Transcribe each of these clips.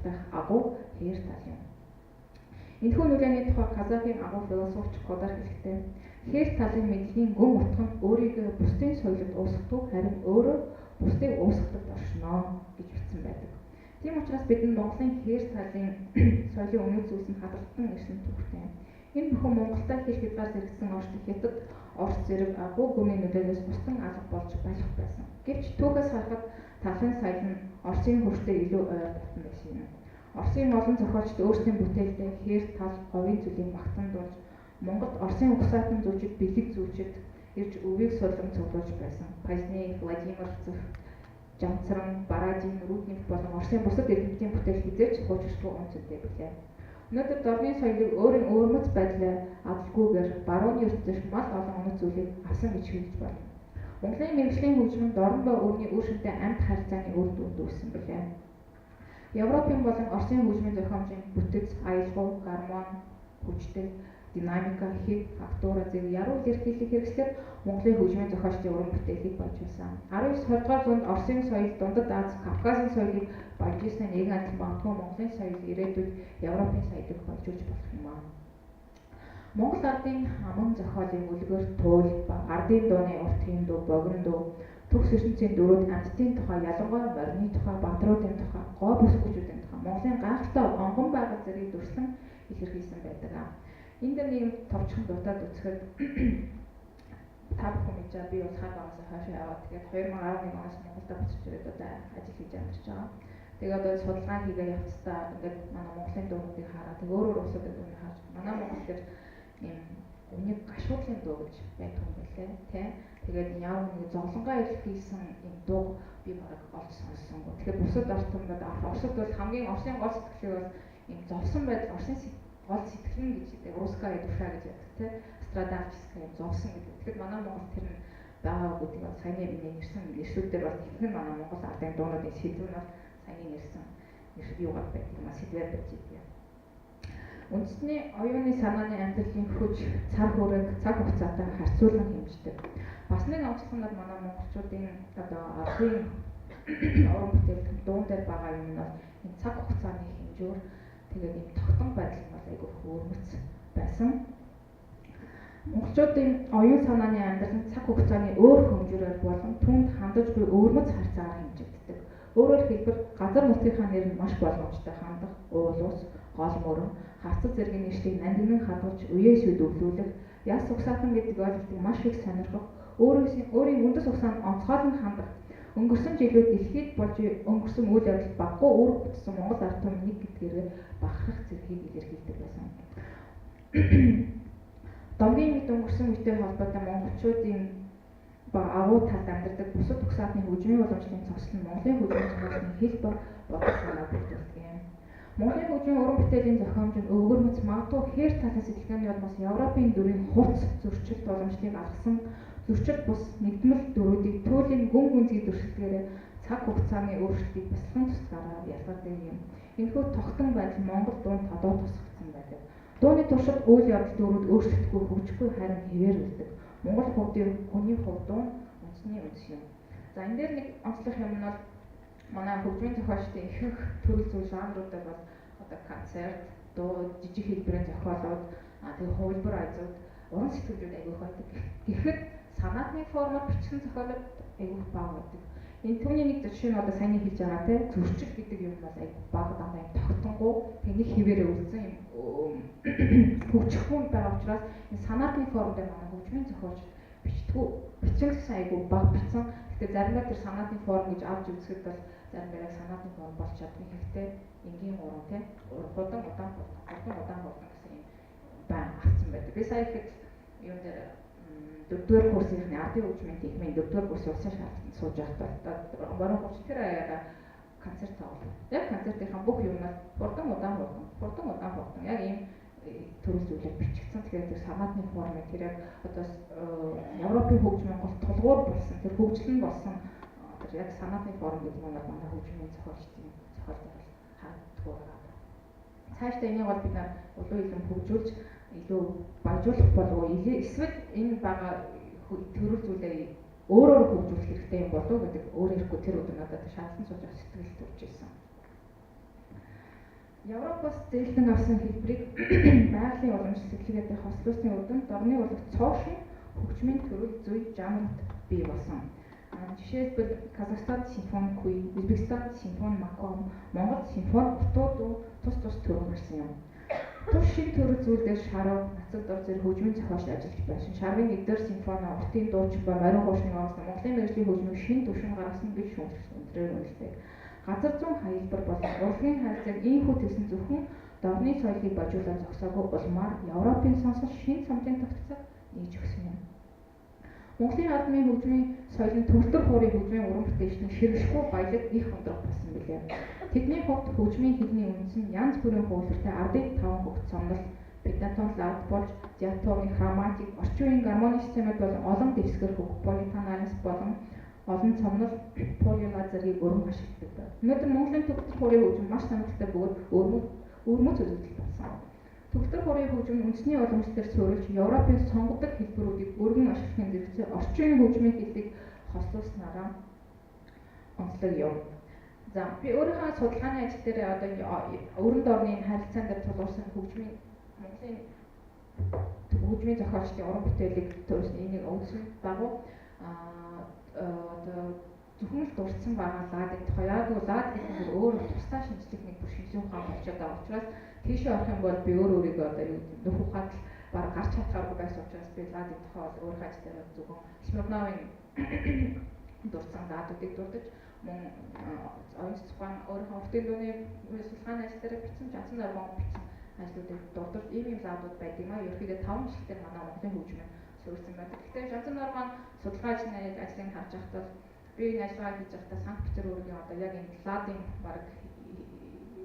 байх агуу хээр тал юм. Энэхүү нүрээний тухай Казахын агуу философч Кодар хэлэхдээ хээр талын мэдлэгийн гүн утга нь өөрийгөө бусдын соёлд уусгадаг, харин өөрөө бусдыг уусгадаг оршиноо гэж бичсэн байдаг. Тийм учраас бидэнд Монголын хээр талын соёлын үнэт зүйлс нь хадгалан ирсэн түүхтэй. Энэ бүхэн Монголтой хэл хязгаар зэрэгцсэн орчид Хятад орц зэрэг агуу гүмийн нүдээс бусдын алга болж байх байсан. Гэвч түүхээс харахад талын соёл нь Оросын хөрштэй илүү ойр дотн байсан юм. Оросын олон зохиолчид өөрсдийн бүтээлдээ хээр тал говийн зүйлийг магтан дуулж Монголд Оросын угсаатан зүүчид бэлэг зүүчид ирж өвийг сурлан цуглуулж байсан. Поздний, Владимирцев, Жамцран, Баражин, Руднев болон Оросын бусад эрдэмтдийн бүтээл хизээч хуучирчгүй онцлогтой билээ. Өнөөдөр дорны соёлыг өөрийн өвөрмөц байдлаар адалгүйгээр барууны ертөнцийн мал олон оног зүйлийг авсан гэж хэлж байна. Монголын мэргэжлийн хөгжим нь дорн ба өөрийн үр шимтэй амьд харьцааны үр дүнд үүссэн билээ. Европын болон Оросын хөгжмийн зохиомжийн бүтэц, аялгау, гармон, хүчтэй, динамика, хэг, фактура зэрэг яруу илэрхийлэл хэрэгслээр Монголын хөгжмийн зохиолчдын уран бүтээлийг болж байсан. 19-20 дугаар зуунд Оросын соёл, Дундад Аз, Кавказын соёлыг болж ирсэн нэгэн адил магадгүй Монголын соёл ирээдүйд Европын соёлыг болж ирж болох юм аа. Монгол ардын аман зохиолын үлгэр, туул ба ардын дууны уртын дуу, богино дуу, төгс ертөнцийн дөрүүд, амьтдын тухай, ялангуяа морины тухай, бадруудын тухай, гоо бүсгүйчүүдийн тухай, Монголын гайхалтай онгон байгал зэргийг дүрслэн илэрхийлсэн байдаг. Энд дээр нэг товчхон дутаад үзэхэд та бүхэн мэдээ би бол хаагаасаа хойшоо яваад тэгээд 2011 оноос Монголд буцаж ирээд одоо ажил хийж амьдарч байгаа. Тэгээд одоо судалгаа хийгээ явцдаа ингээд манай Монголын дуууудыг хараад тэгээд өөр улсуудын дууг харж манай Монгол дээр ийм үнийг гашуудлын дуу гэж байдаг юм байлээ тий. Тэгээд ямар нэг зовлонгоо илэрхийлсэн юм дуу би бараг олж сонссонгүй. Тэгэхээр бусад артууд Оросд бол хамгийн Оросын гол сэтгэлээ бол ийм зовсон байдал Оросын гол сэтгэл нь гэж хэлдэг. Русская душа гэж яддаг тий. Страдальческая зовсон гэдэг. Тэгэхээр манай Монгол тэр нь байгаа гэдэг бол саяны бидний нэрсэн нэршүүдээр бол ихэнх нь манай Монгол ардын дуунуудын сэдвэр нь саяны нэрсэн юугаар байдаг юм а сэдвэр байж идэв. Үндэсний оюуны санааны амьдралын хүч, цар хүрэг, цаг хугацаатай харьцуулан хэмждэг. Бас нэг онцлог нь манай монголчуудын одоо ардын уран бүтээл дуун дээр байгаа юм нь энэ цаг хугацааны хэмжүүр тэгээд ийм тогтмол байдал нь бол айгүй өөрмөц байсан. Монголчуудын оюун санааны амьдрал нь цаг хугацааны өөр хэмжүүрээр болон түнд хандаж буй өөрмөц харьцаагаар хэмжигддэг. Өөрөөр хэлбэл газар нутгийнхаа нэр нь маш боломжтой хандах, уул ус, гол мөрөн, хацад зэргийн нэшлийг нандинан хадгалж үеэс үед өвлүүлэх, яс угсаатан гэдэг ойлголтыг маш их сонирхох, өөрийн үндэс угсаанд онцгойлон хандах, өнгөрсөн жилүүд дэлхийд болж өнгөрсөн үйл явдал баггүй үр бүтсэн Монгол ард түмний нэг гэдгээрээ бахархах зэргийг илэрхийлдэг байсан. Домгийн мэд өнгөрсөн үетэй холбоотой монголчуудын ба агуу талд амьдардаг бусад угсаатны хөгжмийн уламжлалын цогцол нь Монголын хөгжмийн зохиолын хэл ба бодол санаа бүрдүүлдэг юм. Монголын хөгжмийн уран бүтээлийн зохиомж нь өвгөрмөц магадгүй хээр талын сэтгэлгээний улмаас Европын дүрийн хувц зөрчил уламжлалыг алгасан зөрчил бус нэгдмэл дөрүүдийг туйлын гүн гүнзгий зөрчилдгээрээ цаг хугацааны өөрчлөлтийг бясалган тусгаараа ялгардаг юм. Энэхүү тогтон байдал Монгол дуунд тодоо тусгагдсан байдаг. Дууны туршид үйл явдал дөрүүд өөрчлөлтгүй хөгжихгүй харин хэвээр үлдэг. Монгол хувьдын хүний хувь дуу үндэсний үндэс юм. За энэ дээр нэг онцлог юм нь бол манай хөгжмийн зохиолчдын ихэнх төрөл зүйл жанруудад бол одоо концерт, дуу, жижиг хэлбэрийн зохиолууд, тэгээ хувилбар ажууд, уран сэтгэлүүд аягүй байдаг. Гэхдээ санаатны формоор бичсэн зохиолууд аягүй бага байдаг. Энэ түүний нэг жишээ нь одоо саяны хэлж байгаа те зөрчил гэдэг юм бол аягүй бага дандаа юм тогтонгуу тэнийг хэвээрээ үлдсэн юм хөгжихгүй байгаа учраас энэ санаатны форм дээр манай хөгжмийн зохиолч бичдэггүй бичсэн аягүй бага бичсэн. Гэхдээ заримдаа тэр санаатны форм гэж авч үзэхэд бол заримдаа санаатны форм болж чаддаг. Гэхдээ энгийн уран те удаан гэсэн юм байн авсан байдаг. Би сая ихэд юм дээр 4-р курсынхны ардын хөгжмийн техникийн 4-р курсын улсын шаардлаганд сууж байхдаа баруун хурц тэр аяга концерт тоглоно. Яг концертын бүх юм бол удаан яг ийм төрөл зүйлээр бичигдсэн. Тэгэхээр тэр санаатны формыг тэр яг одоо Европын хөгжмийн гол тулгуур болсон тэр хөгжлөн болсон тэр яг санаатны форм гэдэг нь манай хөгжмийн зохиолчдын зохиолтой хаагддаг байгаа. Цаашдаа энийг бол бид улуу илэм хөгжүүлж илүү баяжуулах болов уу эсвэл энэ байгаа төрөл зүйлээ өөрөөр хөгжүүлэх хэрэгтэй юм болов уу гэдэг өөр ирэхгүй тэр өдөр надад шаардсан сууж сэтгэл төрж ирсэн. Европоос зээлэн авсан хэлбэрийг байгалийн уламжлалт сэтлэгээтэй хослуулсны үднэд орны урлагт цоошин хөгжмийн төрөл зүй жанрт бий болсон. Жишээлбэл Казахстан симфони күй, Узбекистан симфони маком, Монгол симфони утуу тус төрөв гарсан юм. Туш шиг төрөл зүйлдер шарав, нацагд ор зэрэг хөгжмийн зохиолч ажиллаж байсан. Шарвын эдгээр симфони, уртын дуучин ба морин хуучны онгоцны Монголын мэргэжлийн хөгжмийг шинэ түвшин гаргасан гэж шүүмжилсэн өндрээр үнэлдэг. Газар зүүн хаялбар болон урлагийн харилцааг ийхүү тэгсэн зөвхөн дорны соёлыг бажуулаад зогсоогүй улмаар Европын сонсол шинэ цомлын тогтцоог нээж өгсөн юм. Монголын албаны хөгжмийн соёлын төгөлдөр хуурын хөгжмийн уран бүтээлчний ширгэшгүй баялаг их өндөр болсон билээ. Тэдний хувьд хөгжмийн хэлний үндэс нь янз бүрийн хуулбартай ардын 5 хөгт цомнол, пентатон, лад болж, диатоны, хроматик, орчин үеийн гармоны системд болон олон дэвсгэр хөх, политоналис болон олон цомнол полиола зэргийг өргөн ашигладаг байна. Өнөөдөр Монголын төгөлдөр хуурын хөгжим маш сонирхолтой бөгөөд өрмөц үзэгдэл болсон. Төгөлдөр хуурын хөгжим үндэсний уламжлалаар суурилж, Европын сонгодог хэлбэрүүдийг өргөн ашиглахын зэрэгцээ орчин үеийн хөгжмийн хэллийг хослуулснараа онцлог юм. За би өөрийнхөө судалгааны ажил дээр одоо өрөнд орны харилцаан дээр тулгуурсан хөгжмийн Монголын хөгжмийн зохиолчдын уран бүтээлийг төрсөн энийг өгсөн дагуу одоо зөвхөн л дурдсан байгаа ладыг тухай яг лад гэдэг нь өөр тусдаа шинжлэх нэг бүр шинжлэх ухаан болчиход байгаа учраас тийшээ орох юм бол би өөрийгөө одоо юу нөх ухаад баг гарч чадхааргүй байсан учраас би ладыг тухай бол өөр хаж дээр зөвхөн Смирновын дурдсан ладуудыг дурдж мөн оюун зохион өөрийнхөө уртын дууны судалгааны ажил дээр бичсэн Жансан нормон бичсэн ажлуудыг дурдж ийм ладууд байдаг юм а. Ерөнхийдөө 5 жилдээ манай Монголын хөгжмөд суурьсан байдаг. Гэхдээ Жансан нормон судалгаа ажлыг харж байхдаа би энэ ажиллагаа хийж байхдаа Санкт-Петербургийн одоо яг энэ ладын баг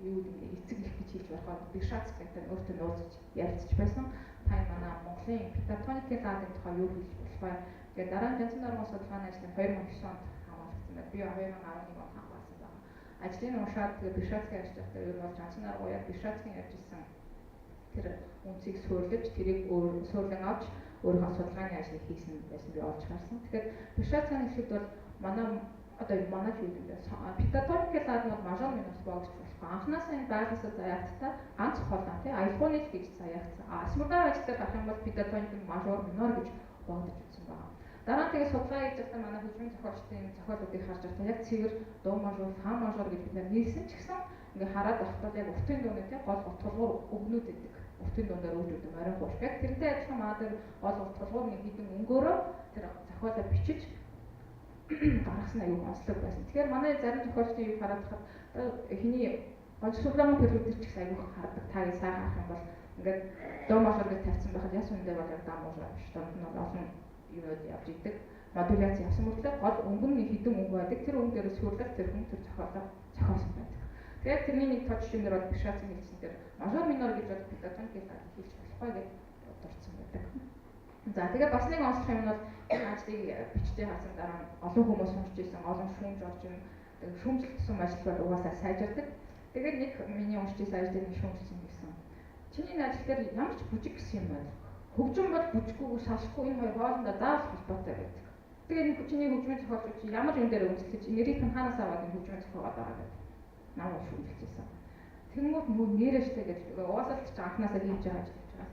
юу эцэг их гэж хэлж байхад Бишац гэдэг өөртөө нууцж ярилцж байсан. Та манай Монголын пентатоникийн ладын тухай юу хэлж болох вэ? Тэгээд дараа нь Жансан нормон судалгааны ажлыг 2009 онд хамгаалсан байна. Би 2011 онд хамгаалсан байна. Ажлыг уншаад Бишацгийн ажил дээр ер нь бол Жансан нормон яг Бишацгийн ажилласан тэр үнцийг суурлаж тэрийг суурлан авч өөрийнхөө судалгааны ажлыг хийсэн байсан би олж харсан. Тэгэхээр Бишацгийн хэсэгт бол манай юу гэдэг вэ? Пентатоникийн лад нь мажор минус богдож болох. Анхнаасаа энэ байгалиасаа заяагтаа ганц холон тий аялгауны гэж заяагцсан. Смирнов ажилтаа гарах юм бол пентатоник нь мажор минор гэж богдож үзсэн байна. Дараа нь тэгээ судалгаа хийж байхдаа манай хөгжмийн зохиолчдын зохиолуудыг харж байхдаа яг цэвэр дуу мажор, фа мажор гэж бид нэрсэн ч гэсэн ингээ хараад байхдаа яг уртын дууны тий гол утгалгуур өгнүүд гэдэг. Уртын дуунаар өвчүүд морин гоош гэх тэрнтэй адилхан манай дээр гол утгалгуур нэг хэдэн өнгөөрөө тэр зохиолоо бичиж гаргасан аюу онцлог байсан. Тэгэхээр манай зарим зохиолчдын юу хараад хахад эхний гонцлогын период ч гэсэн аюу хардаг. Таг сайн харах юм бол ингээд дуу мажор гэж тавьсан байхад яс үндэ бол яг дам мажор биш. Донд нь олон юунууд явж идэг. Модуляц явсан мөртлөө гол өнгө нь хэдэн өнгө байдаг. Тэр өнгө дээрээ сүрлэх тэр хүн тэр зохиолоо зохиосон байдаг. Тэгээд тэрний нэг тод жишээнээр бол Бишацгийн хэлсэн дээр мажор минор гэж бол пентатоникийг хэлж болохгүй гэж дурдсан байдаг. За тэгээд бас нэг онцлог юм бол энэ ажлыг бичдэг хасан дараа олон хүмүүс уншиж ирсэн, олон шүүмж орж ирсэн. Тэгээд шүүмжлэлтсэн ажил бол угаасаа сайжирдаг. Тэгээд нэг миний уншиж ирсэн ажлыг нэг шүүмжилсэн гэсэн. Чиний энэ ажил дээр ямар ч бүжиг гэсэн юм байна. Хөгжим бол бүжггүй, салшгүй энэ хоёр хоорондоо заавал холбоотой байдаг. Тэгээд чиний хөгжмийн зохиолч чи ямар юм дээр үнэлж нэрийг нь хаанаас аваад энэ хөгжмийн зохиогоод байгаа гэдэг. Намайг шүүмжилсэн. Тэнгууд нөгөө нэрээштэй гэж угаасаа ч анханасаа хийж байгаа ажил гэж байгаа.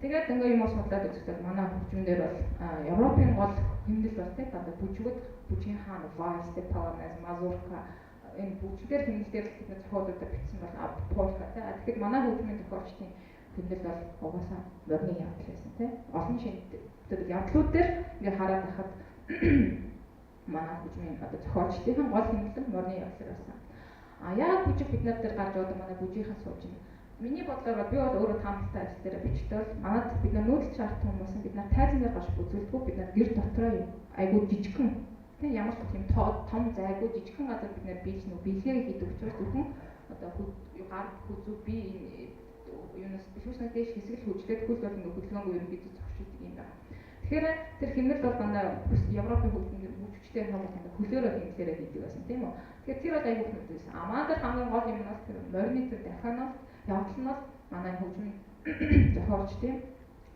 Тэгээд ингээ юм судлаад үзэхдээ манай хөгжмөндөр бол Европын гол хэмнэл бол тийм одоо бүжгүүд бүжгийн хаан вальс, паванас, мазурка энэ бүжгээр хэмнэлээр л бид зохиолуудад бичсэн бол полька тийм. Тэгэхээр манай хөгжмийн зохиолчдын хэмнэл бол угаасаа морины явдал байсан тийм. Олон шинэ тэр явдлууд дээр ингээ хараад байхад манай хөгжмийн одоо зохиолчдын гол хэмнэл нь морины явдал байсан. Яг бүжиг бид нар дээр гарч одоо манай бүжийнхаа сууж байна. Миний бодлоор би бол өөрөө таамагтай ажил дээр бичтэл манад бид нар нүүдэлч арт хүмүүс бид нар тайзнаар гарч үзүүлдэггүй бид нар гэр дотроо айгуу жижигхэн тийм ямар ч тийм том зайгүй жижигхэн газар бид нар бийж нөө бэлгээ хийдэг учраас зөвхөн одоо гар хүзүү би юунаас бишүүснээ дэш хэсгэл хөгжлээд хөл бол ингээ хөдөлгөөнгүй юм бид зогшилдаг юм байна. Тэгэхээр тэр хэмнэл бол манай Европын хөгжмийн бүжигчтэй хамгаалсан хөлөөрөө хэмнэлээрээ хийдэг байсан тийм үү. Тэгэхээр тэр бол айгуу хүмүүс байсан. Манай дээр хамгийн гол юм нь тэр морины тэр дахианаас явдал нь манай хөгжмийн зохиолчдын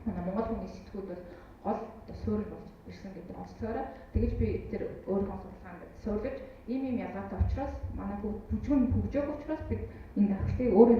манай монгол хүний сэтгүүд бол гол суурь болж ирсэн гэдэг онцлогоороо тэгэж би тэр өөрийнхөө судалгаанд суулгаж ийм ялгаатай учраас манай бүжгэн хөгжөөг учраас бид энэ давхлыг өөрөө